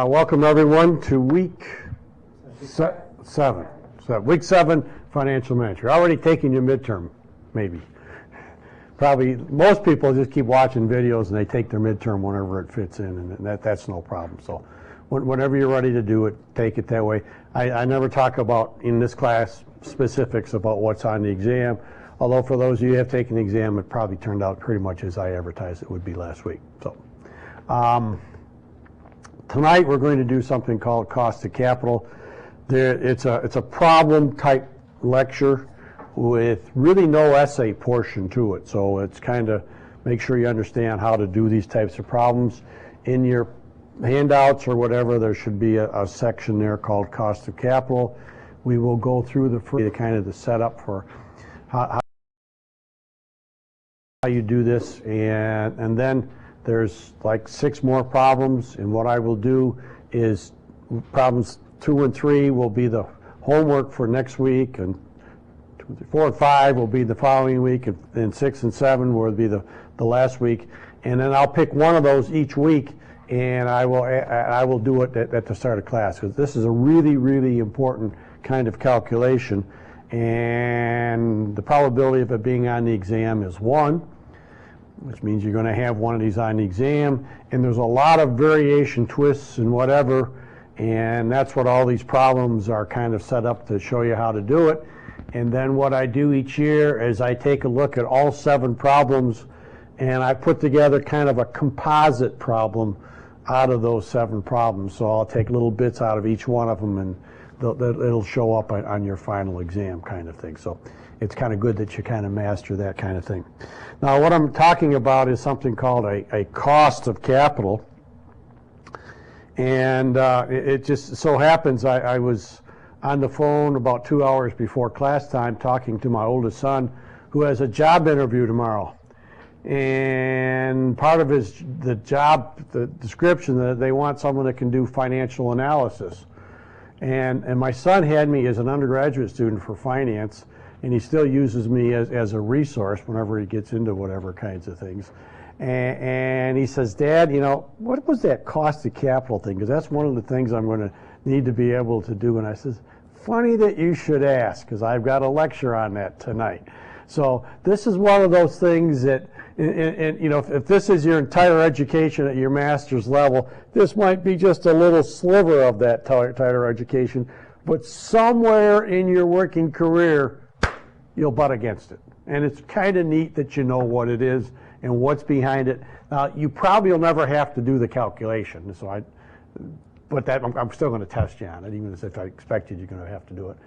Welcome everyone to week seven. Week 7 financial management. You're already taking your midterm, maybe. Probably most people just keep watching videos and they take their midterm whenever it fits in, and that's no problem. So whenever you're ready to do it, take it that way. I never talk about in this class specifics about what's on the exam, although for those of you who have taken the exam, it probably turned out pretty much as I advertised it would be last week. So. Tonight we're going to do something called cost of capital. It's a problem type lecture with really no essay portion to it. So it's kind of make sure you understand how to do these types of problems. In your handouts or whatever, there should be a section there called cost of capital. We will go through the kind of the setup for how you do this, and then there's like 6 more problems, and what I will do is problems 2 and 3 will be the homework for next week, and 4 and 5 will be the following week, and 6 and 7 will be the last week, and then I'll pick one of those each week, and I will do it at the start of class, because this is a really, really important kind of calculation, and the probability of it being on the exam is 1. Which means you're going to have one of these on the exam, and there's a lot of variation, twists, and whatever, and that's what all these problems are kind of set up to show you how to do it. And then what I do each year is I take a look at all 7 problems, and I put together kind of a composite problem out of those 7 problems. So I'll take little bits out of each one of them, and it'll show up on your final exam kind of thing. So it's kind of good that you kind of master that kind of thing. Now what I'm talking about is something called a cost of capital. And it just so happens I was on the phone about 2 hours before class time talking to my oldest son, who has a job interview tomorrow. And part of the job, the description, that they want someone that can do financial analysis. And my son had me as an undergraduate student for finance, and he still uses me as a resource whenever he gets into whatever kinds of things. And he says, Dad, you know, what was that cost of capital thing? Because that's one of the things I'm going to need to be able to do. And I says, funny that you should ask, because I've got a lecture on that tonight. So this is one of those things that, and you know, if this is your entire education at your master's level, this might be just a little sliver of that entire education, but somewhere in your working career, you'll butt against it. And it's kind of neat that you know what it is and what's behind it. Now, you probably will never have to do the calculation, so I'm still going to test you on it, even if I expected you're going to have to do it.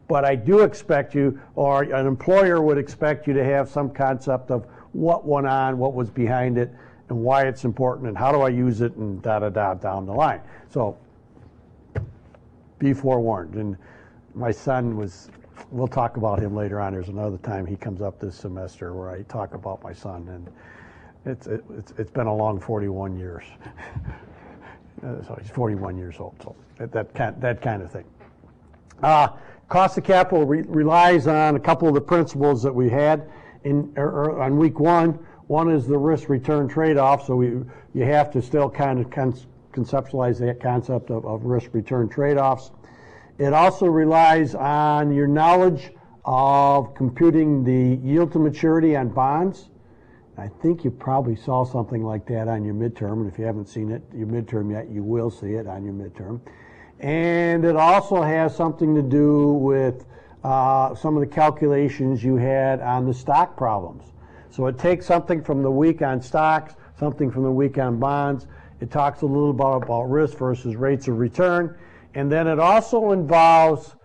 But I do expect you, or an employer would expect you to have some concept of what went on, what was behind it, and why it's important, and how do I use it, and da-da-da down the line. So be forewarned. And my son was, we'll talk about him later on. There's another time he comes up this semester where I talk about my son, and it's been a long 41 years. So he's 41 years old, so that kind of thing. Cost of capital relies on a couple of the principles that we had on week 1. One is the risk-return trade-off, so you have to still kind of conceptualize that concept of risk-return trade-offs. It also relies on your knowledge of computing the yield to maturity on bonds. I think you probably saw something like that on your midterm, and if you haven't seen it, your midterm yet, you will see it on your midterm. And it also has something to do with some of the calculations you had on the stock problems. So it takes something from the week on stocks, something from the week on bonds. It talks a little about risk versus rates of return. And then it also involves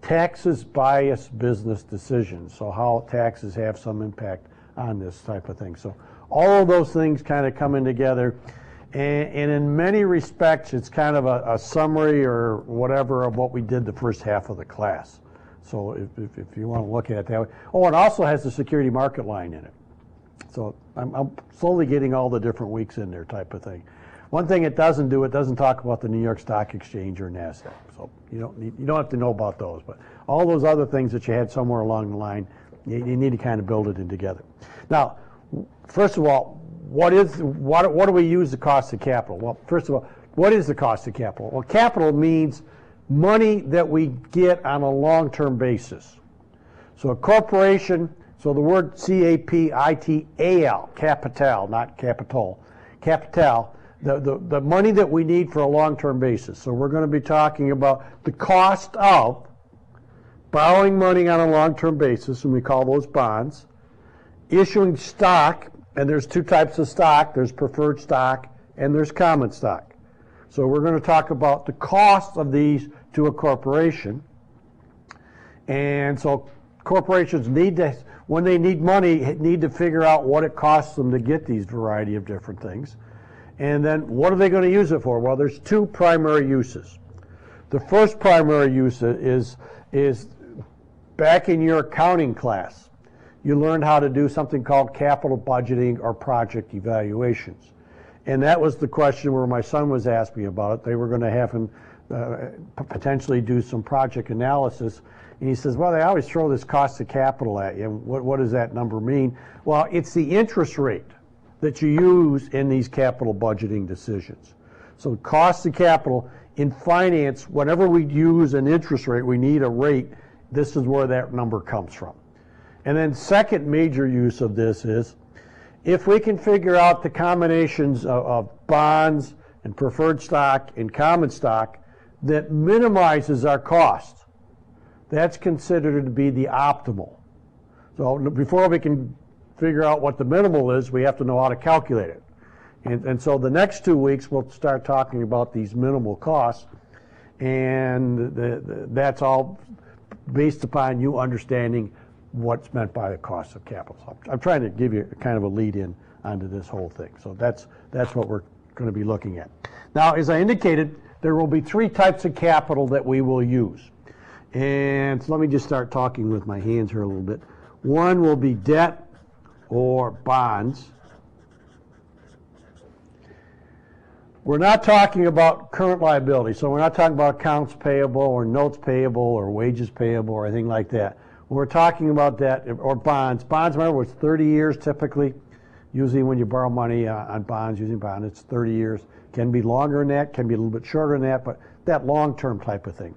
taxes bias business decisions, so how taxes have some impact on this type of thing. So all of those things kind of coming together, and in many respects it's kind of a summary or whatever of what we did the first half of the class. So if you want to look at it that way. Oh, it also has the security market line in it. So I'm slowly getting all the different weeks in there type of thing. One thing it doesn't do, it doesn't talk about the New York Stock Exchange or NASDAQ. So you don't have to know about those. But all those other things that you had somewhere along the line, you need to kind of build it in together. Now, first of all, what do we use the cost of capital? Well, first of all, what is the cost of capital? Well, capital means money that we get on a long-term basis. So a corporation, so the word C-A-P-I-T-A-L, capital, not capital, capital, the money that we need for a long-term basis. So we're going to be talking about the cost of borrowing money on a long-term basis, and we call those bonds, issuing stock, and there's two types of stock. There's preferred stock and there's common stock. So we're going to talk about the cost of these to a corporation. And so corporations need to, when they need money, need to figure out what it costs them to get these variety of different things. And then what are they going to use it for? Well, there's two primary uses. The first primary use is back in your accounting class. You learned how to do something called capital budgeting or project evaluations. And that was the question where my son was asking about it. They were going to have him potentially do some project analysis. And he says, well, they always throw this cost of capital at you. What does that number mean? Well, it's the interest rate that you use in these capital budgeting decisions. So cost of capital in finance, whenever we use an interest rate, we need a rate. This is where that number comes from. And then second major use of this is if we can figure out the combinations of bonds and preferred stock and common stock that minimizes our cost, that's considered to be the optimal. So before we can figure out what the minimal is, we have to know how to calculate it. And so the next 2 weeks we'll start talking about these minimal costs, and that's all based upon you understanding what's meant by the cost of capital. So I'm trying to give you kind of a lead in onto this whole thing. So that's what we're going to be looking at. Now, as I indicated, there will be three types of capital that we will use. And so let me just start talking with my hands here a little bit. One will be debt or bonds. We're not talking about current liability. So we're not talking about accounts payable or notes payable or wages payable or anything like that. When we're talking about debt or bonds, remember, it's 30 years typically. Usually when you borrow money on bonds, using bonds, it's 30 years. Can be longer than that, can be a little bit shorter than that, but that long-term type of thing.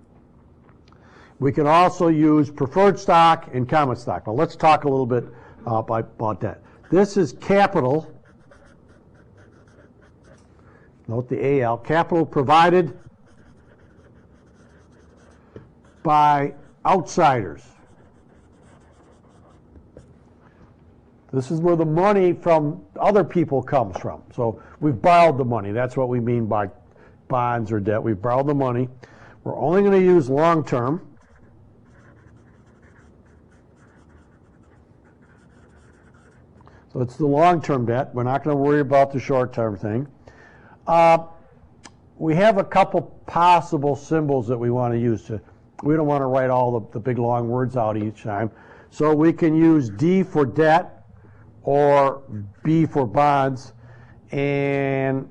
We can also use preferred stock and common stock. Well, let's talk a little bit about that. This is capital. Note the AL, capital provided by outsiders. This is where the money from other people comes from. So we've borrowed the money. That's what we mean by bonds or debt. We've borrowed the money. We're only going to use long-term. So it's the long-term debt. We're not going to worry about the short-term thing. We have a couple possible symbols that we want to use. We don't want to write all the big long words out each time. So we can use D for debt or B for bonds. And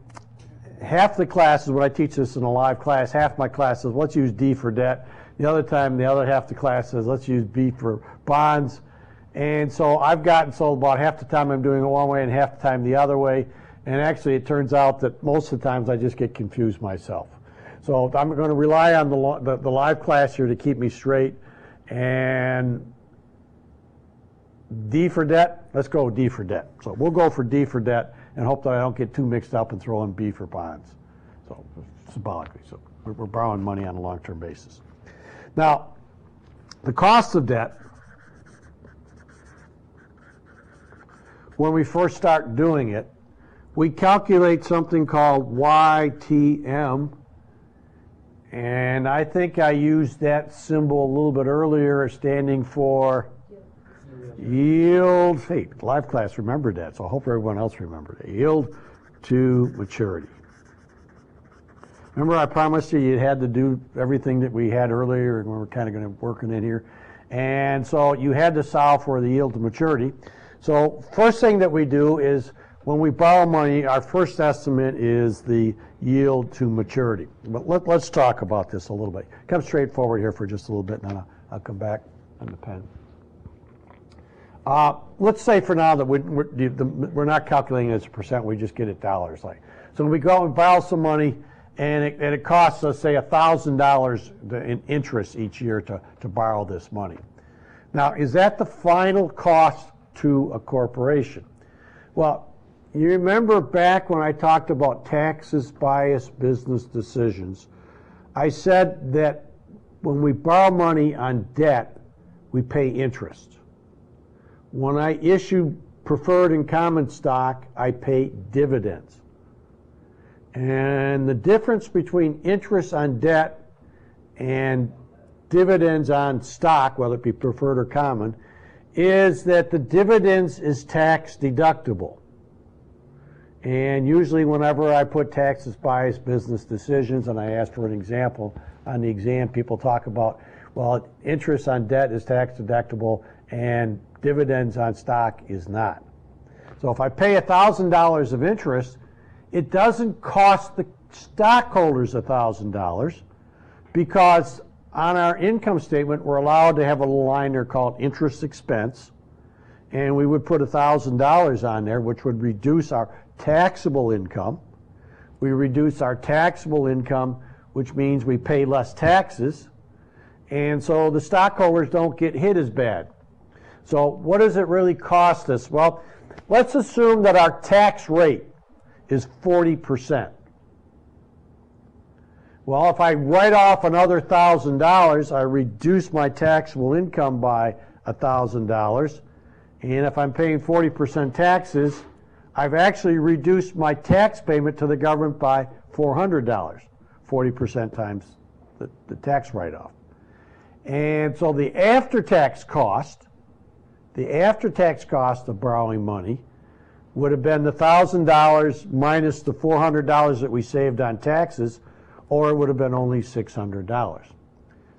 half the classes, when I teach this in a live class, half my class says, let's use D for debt. The other time, the other half the class says, let's use B for bonds. And so I've gotten so about half the time I'm doing it one way and half the time the other way. And actually it turns out that most of the times I just get confused myself. So I'm going to rely on the live class here to keep me straight. And D for debt, let's go with D for debt. So we'll go for D for debt and hope that I don't get too mixed up and throw in B for bonds. So symbolically, so we're borrowing money on a long-term basis. Now, the cost of debt, when we first start doing it, we calculate something called YTM, and I think I used that symbol a little bit earlier, standing for yield. Hey, live class remembered that, so I hope everyone else remembered it. Yield to maturity. Remember I promised you had to do everything that we had earlier, and we were kind of going to work in here. And so you had to solve for the yield to maturity. So first thing that we do is when we borrow money, our first estimate is the yield to maturity. But let's talk about this a little bit. Come straight forward here for just a little bit, and then I'll come back on the pen. Let's say for now that we're not calculating it as a percent, we just get it dollars. So we go and borrow some money, and it costs us, say, $1,000 in interest each year to borrow this money. Now, is that the final cost to a corporation? Well, you remember back when I talked about taxes bias business decisions, I said that when we borrow money on debt, we pay interest. When I issue preferred and common stock, I pay dividends. And the difference between interest on debt and dividends on stock, whether it be preferred or common, is that the dividends is tax deductible. And usually whenever I put taxes bias business decisions and I ask for an example on the exam, people talk about, well, interest on debt is tax deductible and dividends on stock is not. So if I pay $1,000 of interest, it doesn't cost the stockholders $1,000 because on our income statement we're allowed to have a little line there called interest expense, and we would put $1,000 on there, which would reduce our taxable income. We reduce our taxable income, which means we pay less taxes, and so the stockholders don't get hit as bad. So what does it really cost us? Well, let's assume that our tax rate is 40%. Well, if I write off another $1,000, I reduce my taxable income by $1,000, and if I'm paying 40% taxes, I've actually reduced my tax payment to the government by $400, 40% times the tax write-off. And so the after-tax cost of borrowing money would have been the $1,000 minus the $400 that we saved on taxes, or it would have been only $600.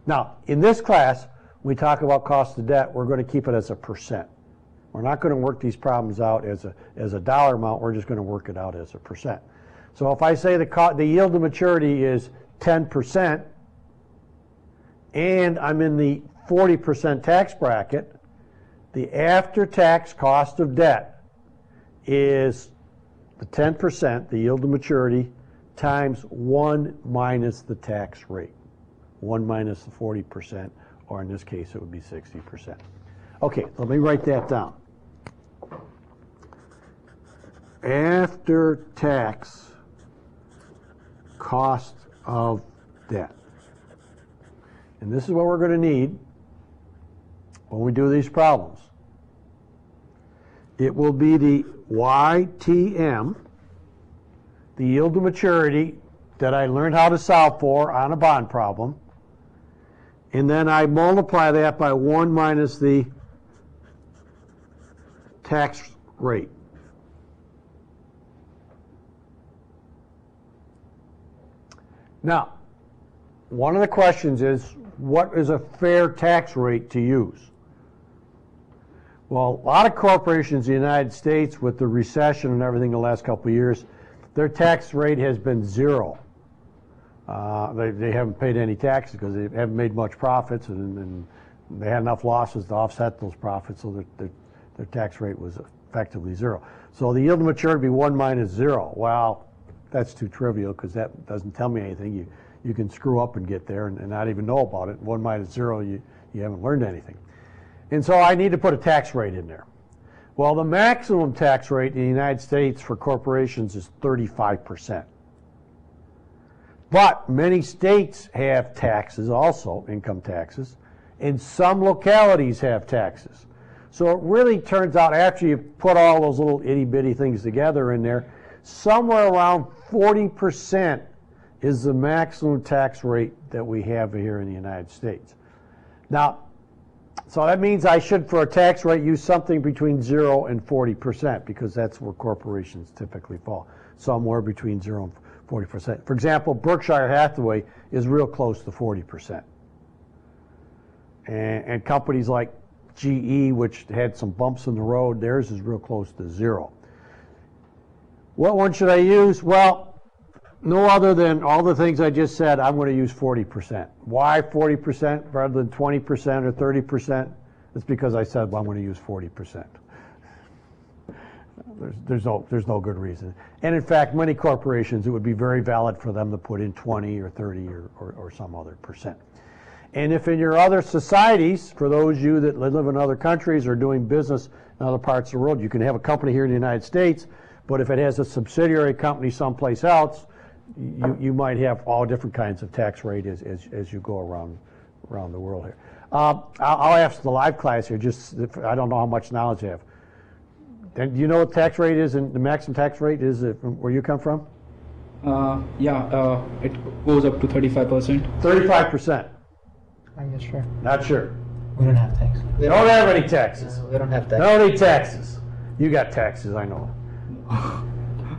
Now, in this class, when we talk about cost of debt, we're going to keep it as a percent. We're not going to work these problems out as a dollar amount. We're just going to work it out as a percent. So if I say the yield to maturity is 10%, and I'm in the 40% tax bracket, the after-tax cost of debt is the 10%, the yield to maturity, times 1 minus the tax rate. 1 minus the 40%, or in this case it would be 60%. Okay, let me write that down. After-tax cost of debt. And this is what we're going to need when we do these problems. It will be the YTM, the yield to maturity that I learned how to solve for on a bond problem, and then I multiply that by 1 minus the tax rate. Now, one of the questions is, what is a fair tax rate to use? Well, a lot of corporations in the United States, with the recession and everything the last couple of years, their tax rate has been 0. They haven't paid any taxes because they haven't made much profits, and they had enough losses to offset those profits, so their tax rate was effectively 0. So the yield to maturity would be 1 minus 0. Well, that's too trivial because that doesn't tell me anything. You can screw up and get there and not even know about it. 1 minus 0, you haven't learned anything. And so I need to put a tax rate in there. Well, the maximum tax rate in the United States for corporations is 35%. But many states have taxes also, income taxes, and some localities have taxes. So it really turns out, after you put all those little itty-bitty things together in there, somewhere around 40% is the maximum tax rate that we have here in the United States. Now, so that means I should, for a tax rate, use something between 0 and 40%, because that's where corporations typically fall, somewhere between 0 and 40%. For example, Berkshire Hathaway is real close to 40%. And companies like GE, which had some bumps in the road, theirs is real close to 0. What one should I use? Well, no other than all the things I just said, I'm going to use 40%. Why 40% rather than 20% or 30%? It's because I said, well, I'm going to use 40%. There's no good reason. And in fact, many corporations, it would be very valid for them to put in 20 or 30 or some other percent. And if in your other societies, for those of you that live in other countries or doing business in other parts of the world, you can have a company here in the United States, but if it has a subsidiary company someplace else, you might have all different kinds of tax rate as you go around the world here. I'll ask the live class here, I don't know how much knowledge you have. Do you know what tax rate is and the maximum tax rate is where you come from? It goes up to 35%. 35%. I'm not sure. Not sure. We don't have taxes. We don't have any taxes. We don't have taxes. Don't need taxes. You got taxes, I know.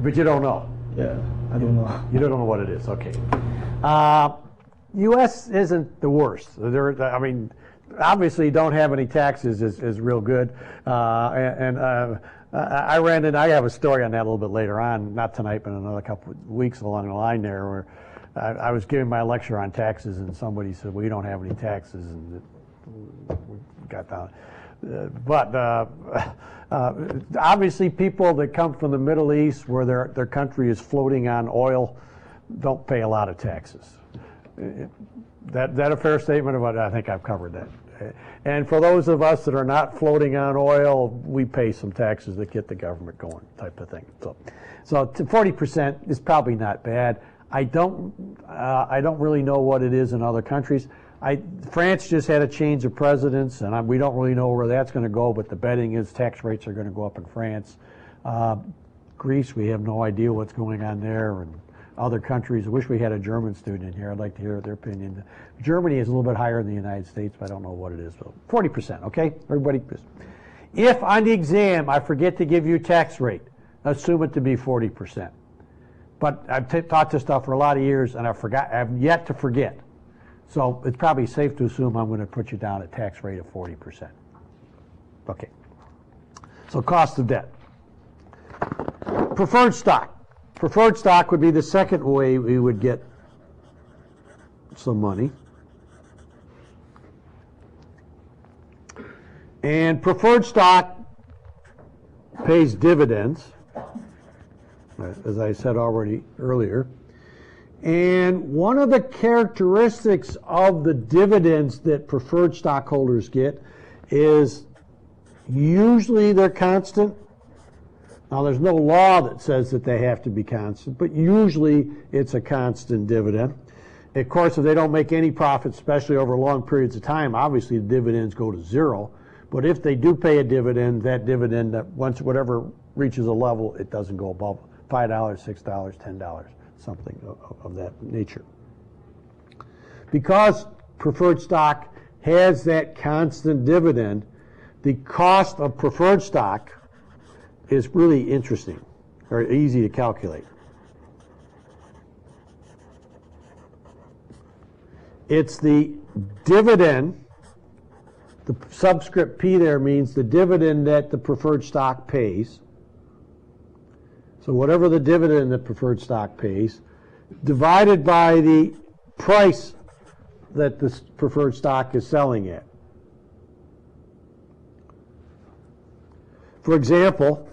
But you don't know. Yeah, I don't know. You don't know what it is. Okay. U.S. isn't the worst. I mean, obviously, don't have any taxes is real good. I ran in. I have a story on that a little bit later on, not tonight, but another couple of weeks along the line there, where I was giving my lecture on taxes, and somebody said, "Well, you don't have any taxes," and we got down. Obviously, people that come from the Middle East, where their country is floating on oil, don't pay a lot of taxes. That a fair statement of what I think I've covered that. And for those of us that are not floating on oil, we pay some taxes that get the government going, type of thing. So 40% is probably not bad. I don't really know what it is in other countries. France just had a change of presidents, and we don't really know where that's going to go, but the betting is tax rates are going to go up in France. Greece, we have no idea what's going on there, and other countries. I wish we had a German student in here. I'd like to hear their opinion. Germany is a little bit higher than the United States, but I don't know what it is. So 40%, okay? Everybody, if on the exam I forget to give you tax rate, assume it to be 40%. But I've taught this stuff for a lot of years, and I've yet to forget. So it's probably safe to assume I'm going to put you down at tax rate of 40%. Okay. So cost of debt. Preferred stock. Preferred stock would be the second way we would get some money. And preferred stock pays dividends, as I said already earlier. And one of the characteristics of the dividends that preferred stockholders get is usually they're constant. Now, there's no law that says that they have to be constant, but usually it's a constant dividend. Of course, if they don't make any profit, especially over long periods of time, obviously the dividends go to zero. But if they do pay a dividend, that dividend, once whatever reaches a level, it doesn't go above $5, $6, $10, something of that nature. Because preferred stock has that constant dividend, the cost of preferred stock is really interesting, or easy to calculate. It's the dividend, the subscript P there means the dividend that the preferred stock pays. So whatever the dividend that preferred stock pays, divided by the price that the preferred stock is selling at. For example,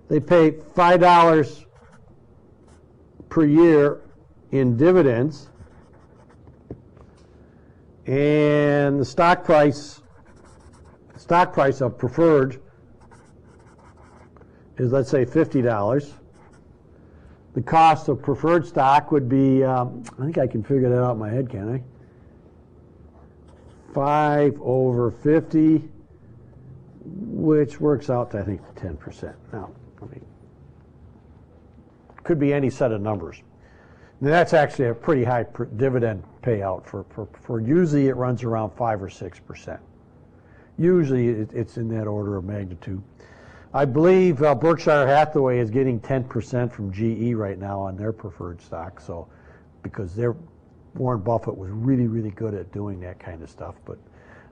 they pay $5 per year in dividends, and the stock price of preferred is, let's say, $50. The cost of preferred stock would be, I think I can figure that out in my head, can I? 5 over 50, which works out to, I think, 10%. Now, I mean, could be any set of numbers. Now, that's actually a pretty high dividend payout for usually it runs around 5 or 6%. Usually it's in that order of magnitude. I believe Berkshire Hathaway is getting 10% from GE right now on their preferred stock, so because Warren Buffett was really, really good at doing that kind of stuff, but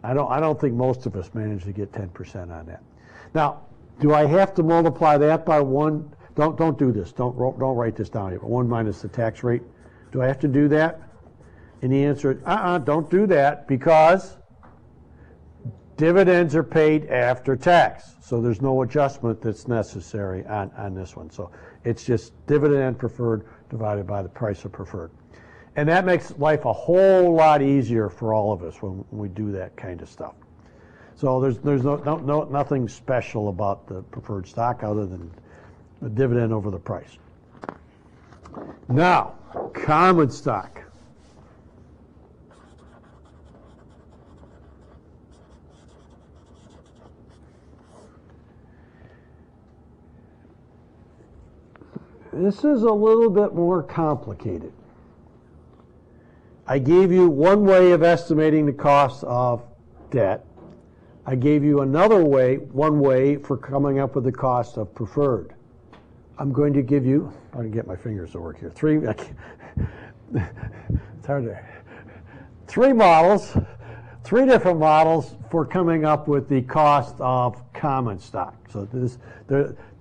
I don't think most of us manage to get 10% on that. Now, do I have to multiply that by 1? Don't do this. Don't write this down here. 1 minus the tax rate. Do I have to do that? And the answer is, don't do that, because dividends are paid after tax. So there's no adjustment that's necessary on this one. So it's just dividend preferred divided by the price of preferred. And that makes life a whole lot easier for all of us when we do that kind of stuff. So there's nothing special about the preferred stock other than the dividend over the price. Now, common stock. This is a little bit more complicated. I gave you one way of estimating the cost of debt. I gave you one way for coming up with the cost of preferred. I'm going to give you, I'm going to get my fingers to work here, three models, three different models for coming up with the cost of common stock. So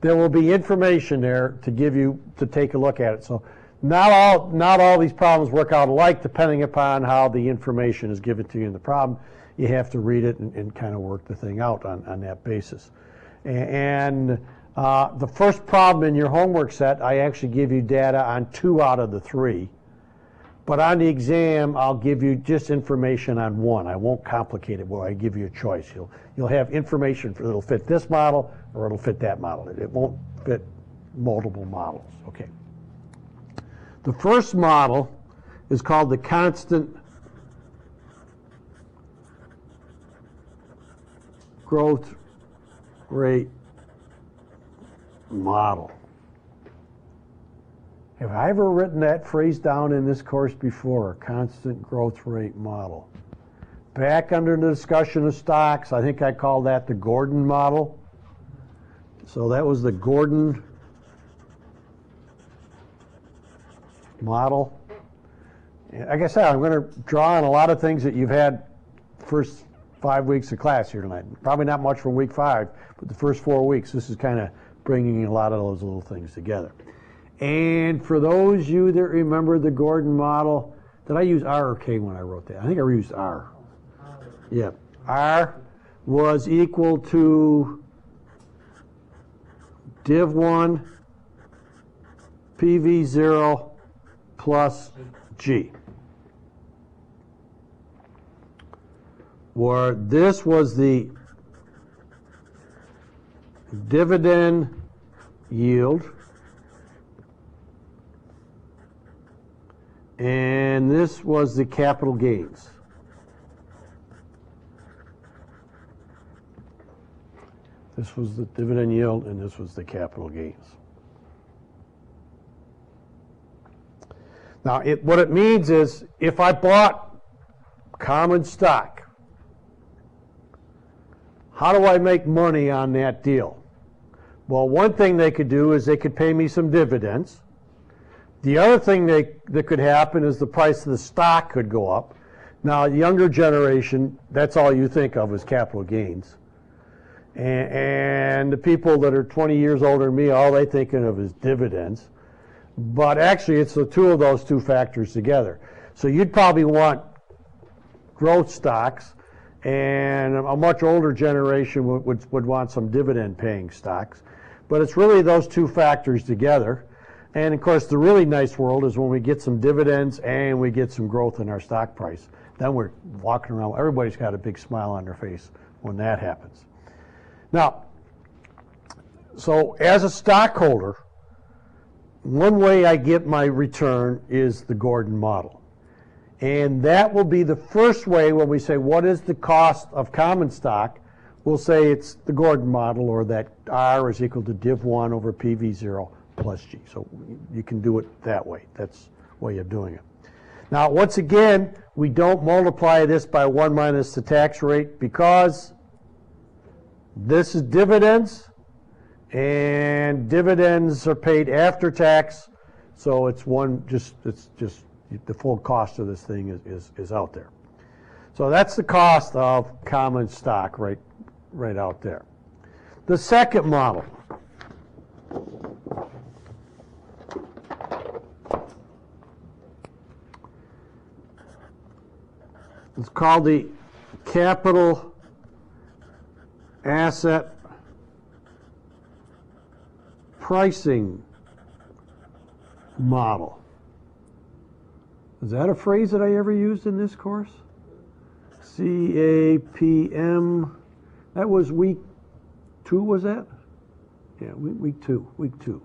there will be information there to give you, to take a look at it. So not all these problems work out alike depending upon how the information is given to you in the problem. You have to read it and kind of work the thing out on that basis. And the first problem in your homework set, I actually give you data on 2 out of the 3. But on the exam, I'll give you just information on 1. I won't complicate it where I give you a choice. You'll have information it'll fit this model or it'll fit that model. It won't fit multiple models. Okay. The first model is called the constant growth rate model. Have I ever written that phrase down in this course before? Constant growth rate model. Back under the discussion of stocks, I think I called that the Gordon model. So that was the Gordon model. Like I said, I'm going to draw on a lot of things that you've had first 5 weeks of class here tonight. Probably not much from week 5, but the first 4 weeks, this is kind of bringing a lot of those little things together. And for those of you that remember the Gordon model, did I use R or K when I wrote that? I think I used R. Yeah. R was equal to div 1 PV0 plus G. Where this was the dividend yield, and this was the capital gains. This was the dividend yield, and this was the capital gains. Now, what it means is if I bought common stock, how do I make money on that deal? Well, one thing they could do is they could pay me some dividends. The other thing that could happen is the price of the stock could go up. Now, the younger generation, that's all you think of is capital gains. And the people that are 20 years older than me, all they thinking of is dividends. But actually, it's the two of those two factors together. So you'd probably want growth stocks, and a much older generation would want some dividend-paying stocks. But it's really those two factors together. And of course, the really nice world is when we get some dividends and we get some growth in our stock price. Then we're walking around, everybody's got a big smile on their face when that happens. Now, so as a stockholder, one way I get my return is the Gordon model. And that will be the first way when we say, what is the cost of common stock? We'll say it's the Gordon model, or that R is equal to div 1 over PV0 plus G. So you can do it that way. That's the way of doing it. Now, once again, we don't multiply this by 1 minus the tax rate because this is dividends And dividends are paid after tax, so it's just the full cost of this thing is out there. So that's the cost of common stock right out there. The second model. It's called the capital asset pricing model. Is that a phrase that I ever used in this course? CAPM. That was week 2, was that? Yeah, week two. You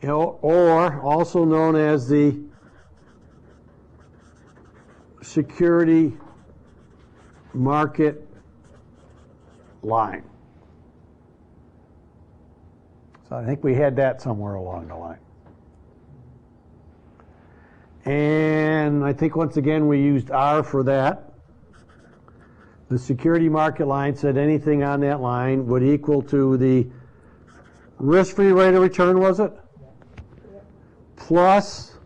know, or also known as the security market line. So I think we had that somewhere along the line. And I think once again we used R for that. The security market line said anything on that line would equal to the risk-free rate of return, was it? Plus,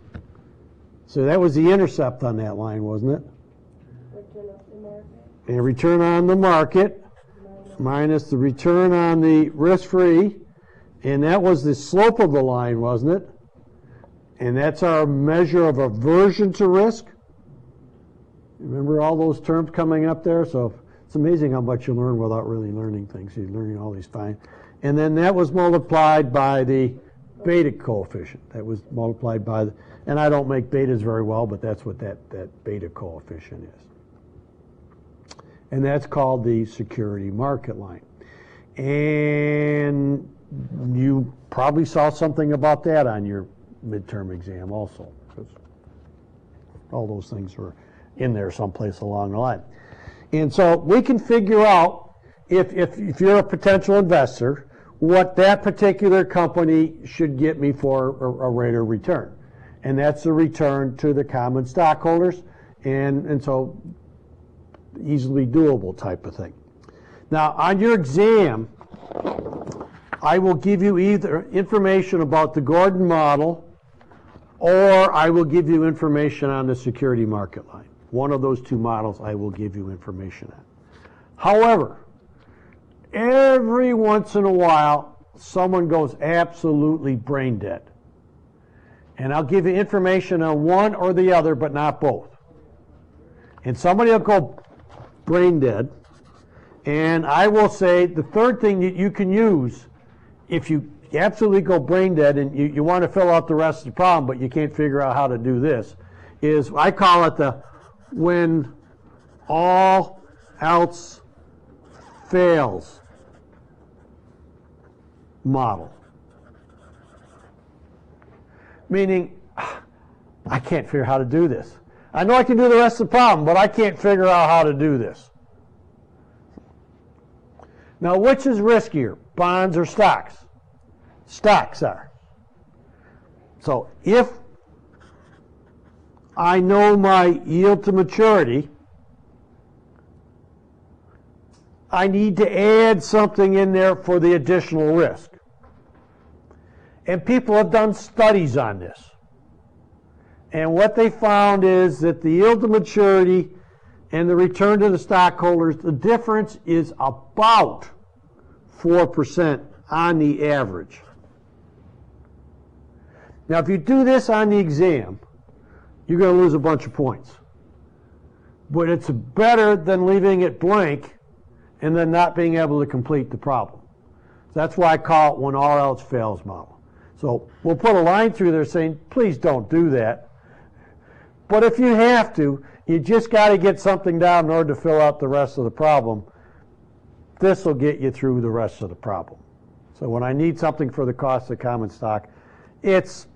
so that was the intercept on that line, wasn't it? Return of the market. And return on the market minus the return on the risk-free, and that was the slope of the line, wasn't it? And that's our measure of aversion to risk. Remember all those terms coming up there? So it's amazing how much you learn without really learning things. You're learning all these fine. And then that was multiplied by the beta coefficient. That was multiplied by the, and I don't make betas very well, but that's what that beta coefficient is. And that's called the security market line. And you probably saw something about that on your midterm exam also, because all those things were in there someplace along the line. And so we can figure out, if you're a potential investor, what that particular company should get me for a rate of return. And that's the return to the common stockholders, and so easily doable type of thing. Now, on your exam, I will give you either information about the Gordon model, or I will give you information on the security market line. One of those two models I will give you information on. However, every once in a while, someone goes absolutely brain dead. And I'll give you information on one or the other, but not both. And somebody will go brain dead, and I will say the third thing that you can use if you absolutely go brain dead and you want to fill out the rest of the problem, but you can't figure out how to do this, is I call it the when all else fails model. Meaning, I can't figure out how to do this. I know I can do the rest of the problem, but I can't figure out how to do this. Now, which is riskier, bonds or stocks? Stocks are. So if I know my yield to maturity, I need to add something in there for the additional risk. And people have done studies on this. And what they found is that the yield to maturity and the return to the stockholders, the difference is about 4% on the average. Now, if you do this on the exam, you're going to lose a bunch of points. But it's better than leaving it blank and then not being able to complete the problem. That's why I call it when all else fails model. So we'll put a line through there saying, please don't do that. But if you have to, you just got to get something down in order to fill out the rest of the problem. This will get you through the rest of the problem. So when I need something for the cost of common stock, it's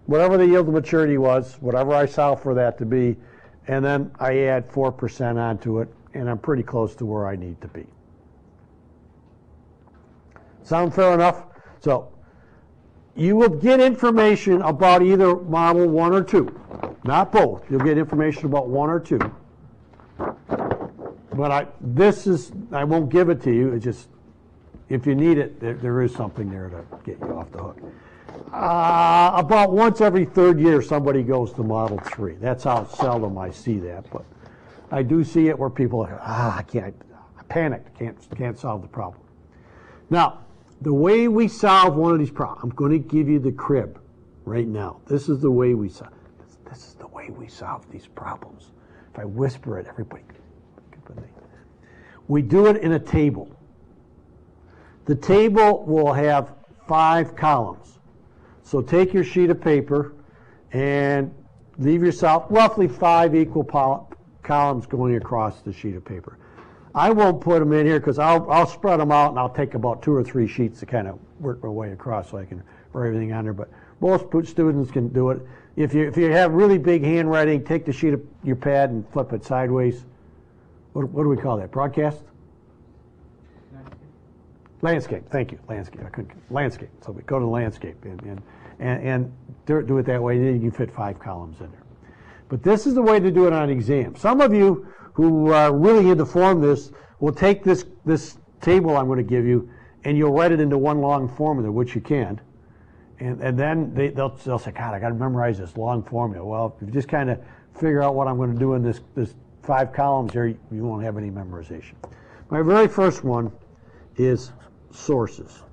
whatever the yield to maturity was, whatever I solve for that to be, and then I add 4% onto it, and I'm pretty close to where I need to be. Sound fair enough? So you will get information about either model 1 or 2, not both. You'll get information about 1 or 2. But I won't give it to you. It's just if you need it, there is something there to get you off the hook. About once every third year, somebody goes to Model 3. That's how seldom I see that, but I do see it where people are, I panicked, can't solve the problem. Now, the way we solve one of these problems, I'm going to give you the crib right now. This is the way we solve. This is the way we solve these problems. If I whisper it, everybody. We do it in a table. The table will have 5 columns. So take your sheet of paper and leave yourself roughly 5 equal columns going across the sheet of paper. I won't put them in here because I'll spread them out and I'll take about 2 or 3 sheets to kind of work my way across so I can write everything on there. But most students can do it. If you have really big handwriting, take the sheet of your pad and flip it sideways. What do we call that? Broadcast? Landscape. Thank you. Landscape. Landscape. So we go to landscape and do it that way. And then you can fit 5 columns in there. But this is the way to do it on an exam. Some of you who are really into form this will take this table I'm going to give you and you'll write it into one long formula, which you can. And then they'll say, God, I got to memorize this long formula. Well, if you just kind of figure out what I'm going to do in this 5 columns here, you won't have any memorization. My very first one is sources.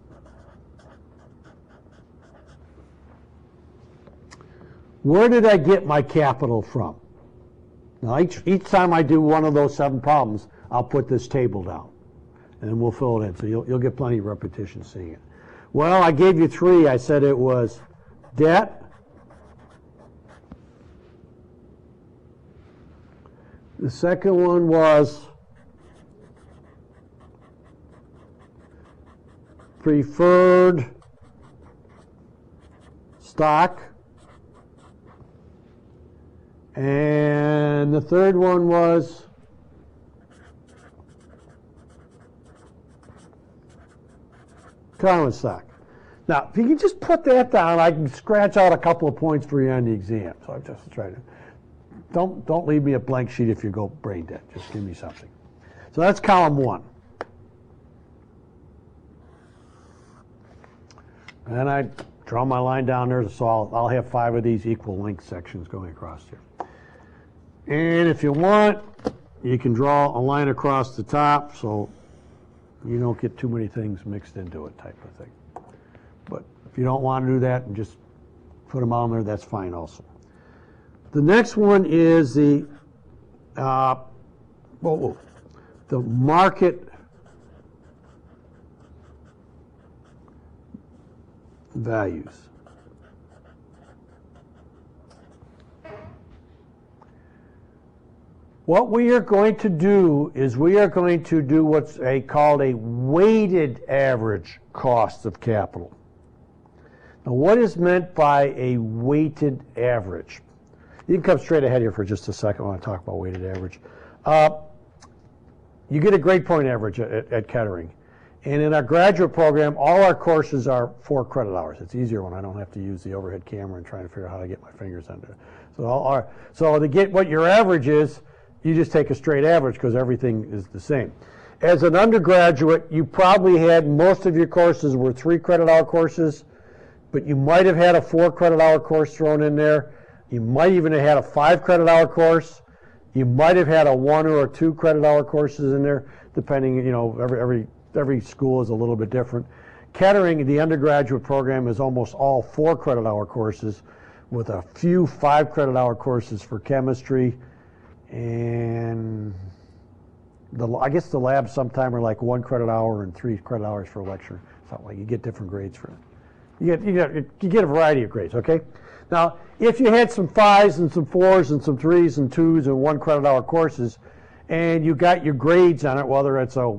Where did I get my capital from? Now, each time I do one of those 7 problems, I'll put this table down, and then we'll fill it in. So you'll get plenty of repetition seeing it. Well, I gave you 3. I said it was debt, the second one was preferred stock, and the third one was common stock. Now, if you can just put that down, I can scratch out a couple of points for you on the exam. So I just try to don't leave me a blank sheet if you go brain dead. Just give me something. So that's column 1. And I draw my line down there, so I'll have 5 of these equal length sections going across here. And if you want, you can draw a line across the top so you don't get too many things mixed into it, type of thing. But if you don't want to do that and just put them on there, that's fine also. The next one is the market values. What we are going to do is we are going to do what's called a weighted average cost of capital. Now, what is meant by a weighted average? You can come straight ahead here for just a second when I talk about weighted average. You get a grade point average at Kettering. And in our graduate program, all our courses are 4 credit hours. It's easier when I don't have to use the overhead camera and trying to figure out how to get my fingers under it. So to get what your average is, you just take a straight average because everything is the same. As an undergraduate, you probably had most of your courses were 3 credit hour courses, but you might have had a 4 credit hour course thrown in there. You might even have had a 5 credit hour course. You might have had a 1 or 2 credit hour courses in there, depending, every school is a little bit different. Kettering, the undergraduate program, is almost all 4 credit hour courses with a few 5 credit hour courses for chemistry. And I guess the labs sometime are like 1 credit hour and 3 credit hours for a lecture. Something like you get different grades for it. You get a variety of grades, okay? Now, if you had some 5s and some 4s and some 3s and 2s and 1 credit hour courses, and you got your grades on it, whether it's a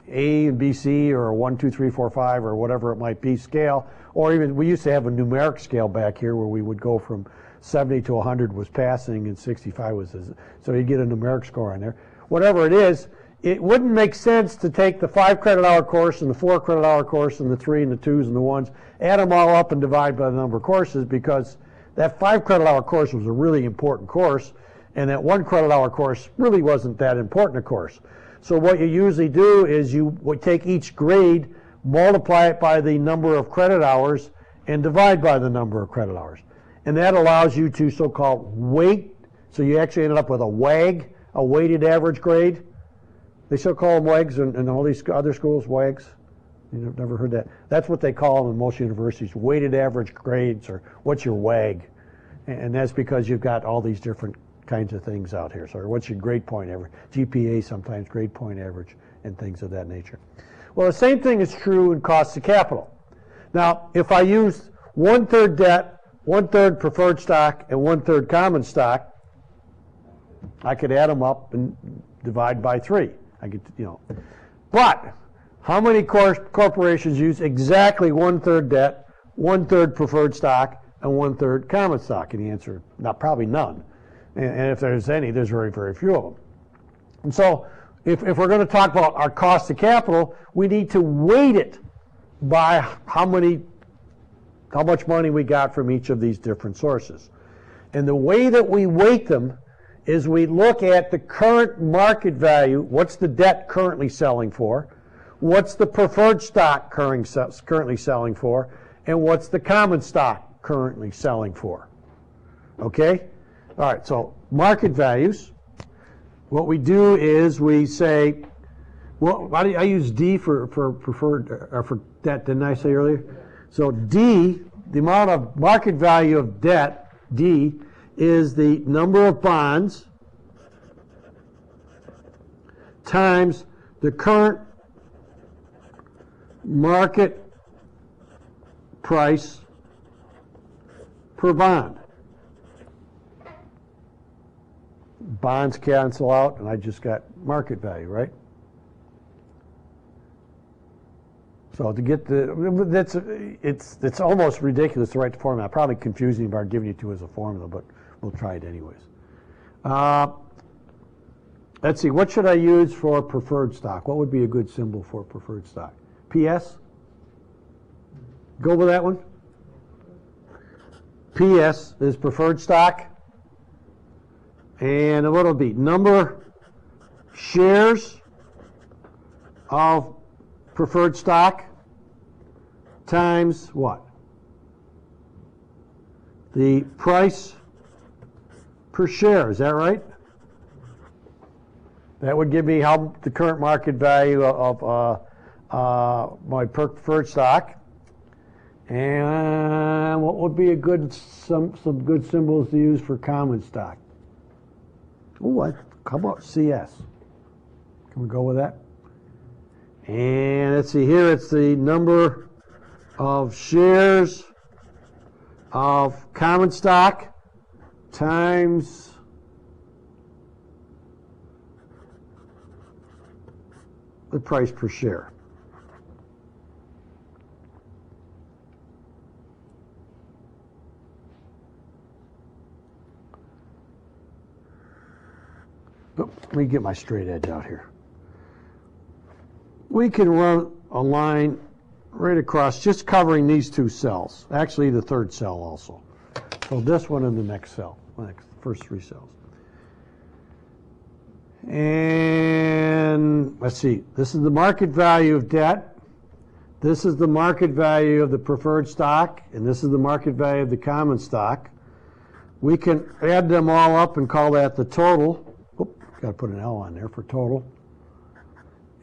A and B, C, or a 1, 2, 3, 4, 5, or whatever it might be scale, or even we used to have a numeric scale back here where we would go from 70 to 100 was passing and 65 was, so you get a numeric score on there. Whatever it is, it wouldn't make sense to take the 5 credit hour course and the 4 credit hour course and the 3 and the 2s and the 1s, add them all up and divide by the number of courses, because that 5 credit hour course was a really important course, and that 1 credit hour course really wasn't that important a course. So what you usually do is you would take each grade, multiply it by the number of credit hours, and divide by the number of credit hours. And that allows you to so-called weight. So you actually ended up with a WAG, a weighted average grade. They still call them WAGs in all these other schools, WAGs. You've never heard that. That's what they call them in most universities, weighted average grades, or what's your WAG? And that's because you've got all these different kinds of things out here. So what's your grade point average? GPA sometimes, grade point average, and things of that nature. Well, the same thing is true in cost of capital. Now, if I use 1/3 debt, 1/3 preferred stock, and 1/3 common stock, I could add them up and divide by 3. I get, But how many corporations use exactly 1/3 debt, 1/3 preferred stock, and 1/3 common stock? And the answer, probably none. And if there's any, there's very, very few of them. And so if we're going to talk about our cost of capital, we need to weight it by how much money we got from each of these different sources. And the way that we weight them is we look at the current market value, what's the debt currently selling for, what's the preferred stock currently selling for, and what's the common stock currently selling for. Okay? All right, so market values. What we do is we say, well, I use D for preferred, or for debt, didn't I say earlier? So D, the amount of market value of debt, D, is the number of bonds times the current market price per bond. Bonds cancel out, and I just got market value, right? So to get it's almost ridiculous to write the formula. Probably confusing if I'm giving it to you as a formula, but we'll try it anyways. Let's see, what should I use for preferred stock? What would be a good symbol for preferred stock? PS? Go with that one? PS is preferred stock. And what will it be? Number shares of preferred stock times what? The price per share, is that right? That would give me the current market value of my preferred stock. And what would be some good symbols to use for common stock? Oh, how about CS? Can we go with that? And let's see here, it's the number of shares of common stock times the price per share. Oh, let me get my straight edge out here. We can run a line right across, just covering these two cells. Actually, the third cell also. So this one and the next cell, first 3 cells. And let's see, this is the market value of debt. This is the market value of the preferred stock, and this is the market value of the common stock. We can add them all up and call that the total. Got to put an L on there for total.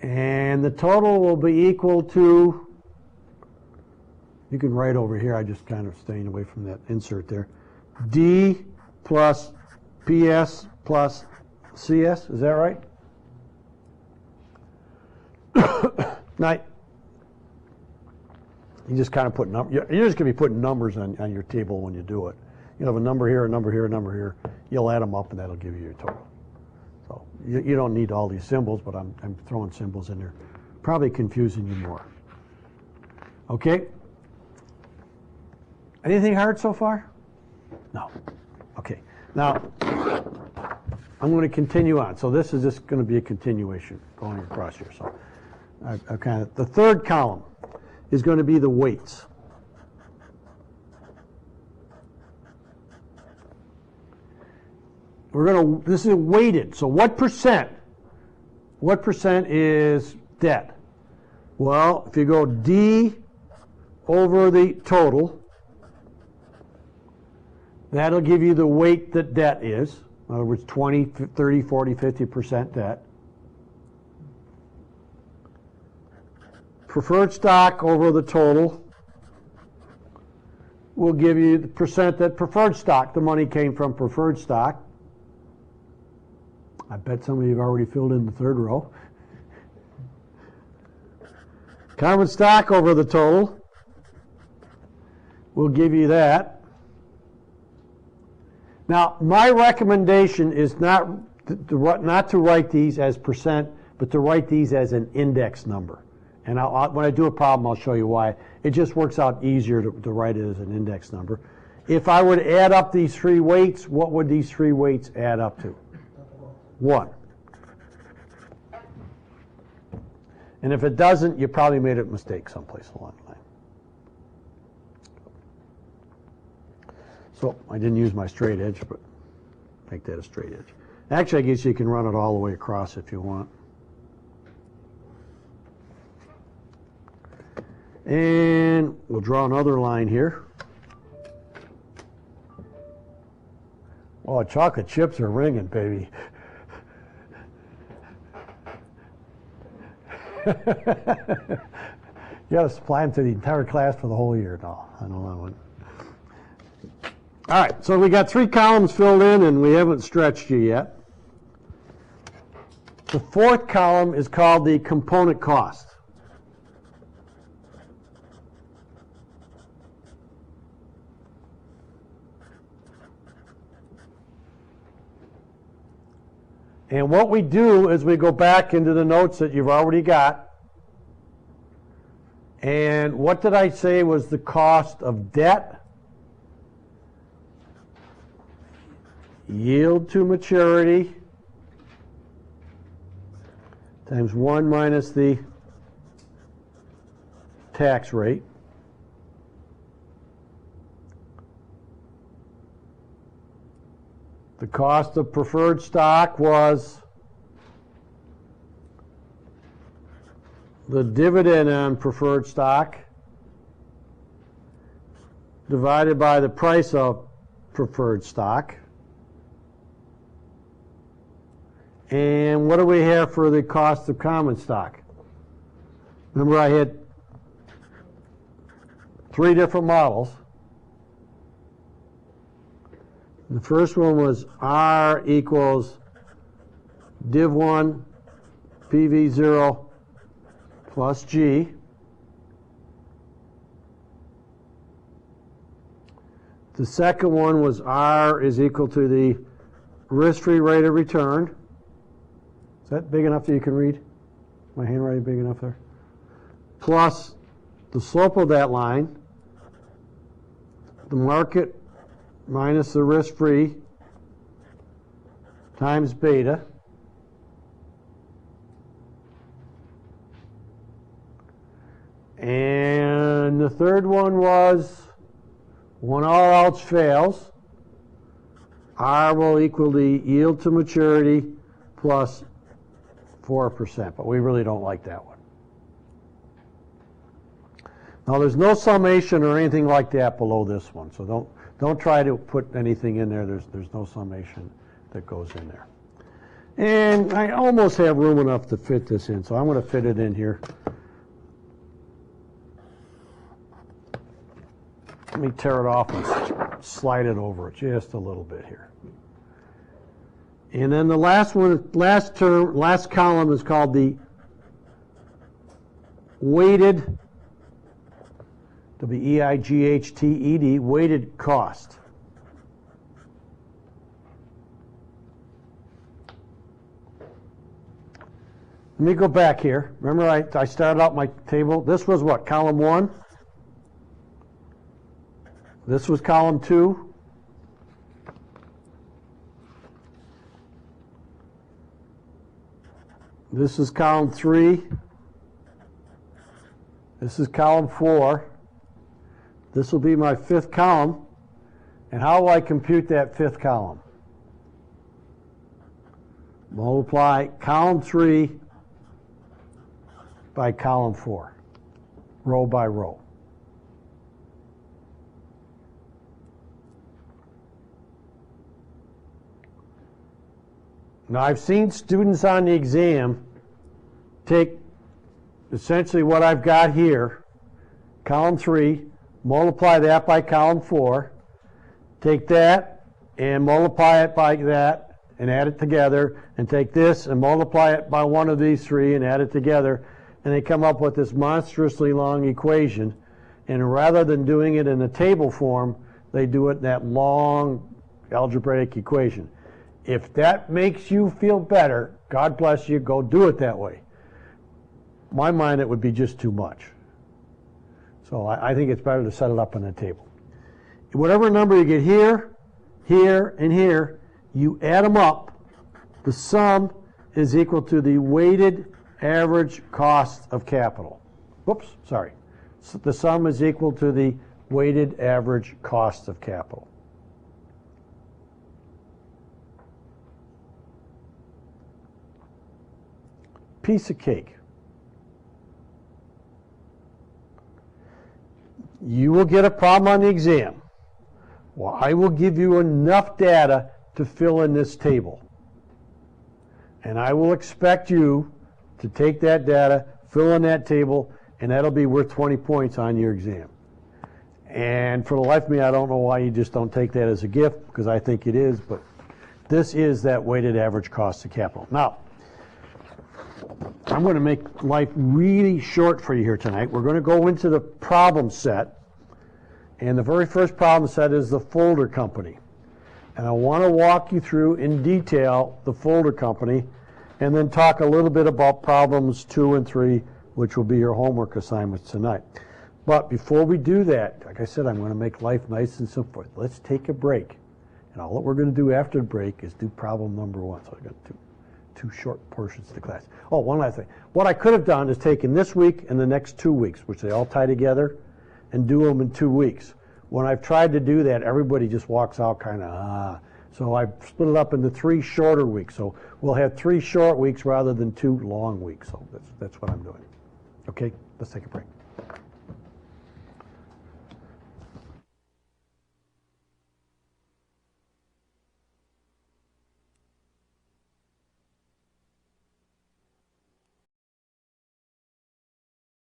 And the total will be equal to, you can write over here, I just kind of staying away from that insert there, D plus PS plus CS, is that right? Now, you just kind of put you're just going to be putting numbers on your table when you do it. You'll have a number here, a number here, a number here. You'll add them up, and that'll give you your total. So you don't need all these symbols, but I'm throwing symbols in there. Probably confusing you more. Okay? Anything hard so far? No. Okay. Now, I'm going to continue on. So this is just going to be a continuation going across here. So I kind of, the third column is going to be the weights. This is weighted. So what what percent is debt? Well, if you go D over the total, that'll give you the weight that debt is. In other words, 20, 30, 40, 50% debt. Preferred stock over the total will give you the percent that preferred stock, the money came from preferred stock. I bet some of you have already filled in the third row. Common stock over the total will give you that. Now, my recommendation is not to write these as percent, but to write these as an index number. And when I do a problem, I'll show you why. It just works out easier to write it as an index number. If I were to add up these three weights, what would these three weights add up to? 1. And if it doesn't, you probably made a mistake someplace along the line. So I didn't use my straight edge, but make that a straight edge. Actually, I guess you can run it all the way across if you want. And we'll draw another line here. Oh, chocolate chips are ringing, baby. You got to supply them to the entire class for the whole year. No, I don't know. All right, so we got 3 columns filled in, and we haven't stretched you yet. The 4th column is called the component cost. And what we do is we go back into the notes that you've already got. And what did I say was the cost of debt? Yield to maturity times 1 minus the tax rate. The cost of preferred stock was the dividend on preferred stock divided by the price of preferred stock. And what do we have for the cost of common stock? Remember, I had 3 different models. The first one was R equals div 1 PV0 plus G. The second one was R is equal to the risk-free rate of return. Is that big enough that you can read? My handwriting big enough there? Plus the slope of that line, the market minus the risk-free times beta. And the third one was, when all else fails, R will equal the yield to maturity plus 4%, but we really don't like that one. Now there's no summation or anything like that below this one, so don't try to put anything in there. There's no summation that goes in there. And I almost have room enough to fit this in, so I'm going to fit it in here. Let me tear it off and slide it over just a little bit here. And then the last one, last column is called the weighted, W-E-I-G-H-T-E-D, weighted cost. Let me go back here. Remember I started out my table. This was what, column 1? This was column 2. This is column 3. This is column 4. This will be my 5th column. And how will I compute that 5th column? Multiply column 3 by column 4, row by row. Now, I've seen students on the exam take essentially what I've got here, column 3, multiply that by column 4, take that and multiply it by that and add it together, and take this and multiply it by one of these 3 and add it together, and they come up with this monstrously long equation. And rather than doing it in a table form, they do it in that long algebraic equation. If that makes you feel better, God bless you, go do it that way. In my mind, it would be just too much. So I think it's better to set it up on a table. Whatever number you get here, here, and here, you add them up. The sum is equal to the weighted average cost of capital. Whoops, sorry. So the sum is equal to the weighted average cost of capital. Piece of cake. You will get a problem on the exam. Well, I will give you enough data to fill in this table. And I will expect you to take that data, fill in that table, and that'll be worth 20 points on your exam. And for the life of me, I don't know why you just don't take that as a gift, because I think it is, but this is that weighted average cost of capital. Now, I'm going to make life really short for you here tonight. We're going to go into the problem set, and the very first problem set is the folder company. And I want to walk you through in detail the folder company, and then talk a little bit about problems 2 and 3, which will be your homework assignments tonight. But before we do that, like I said, I'm going to make life nice and simple. Let's take a break. And all that we're going to do after the break is do problem number 1. So I've got two short portions of the class. Oh, one last thing. What I could have done is taken this week and the next 2 weeks, which they all tie together, and do them in 2 weeks. When I've tried to do that, everybody just walks out kind of, So I split it up into 3 shorter weeks. So we'll have 3 short weeks rather than 2 long weeks. So that's what I'm doing. Okay, let's take a break.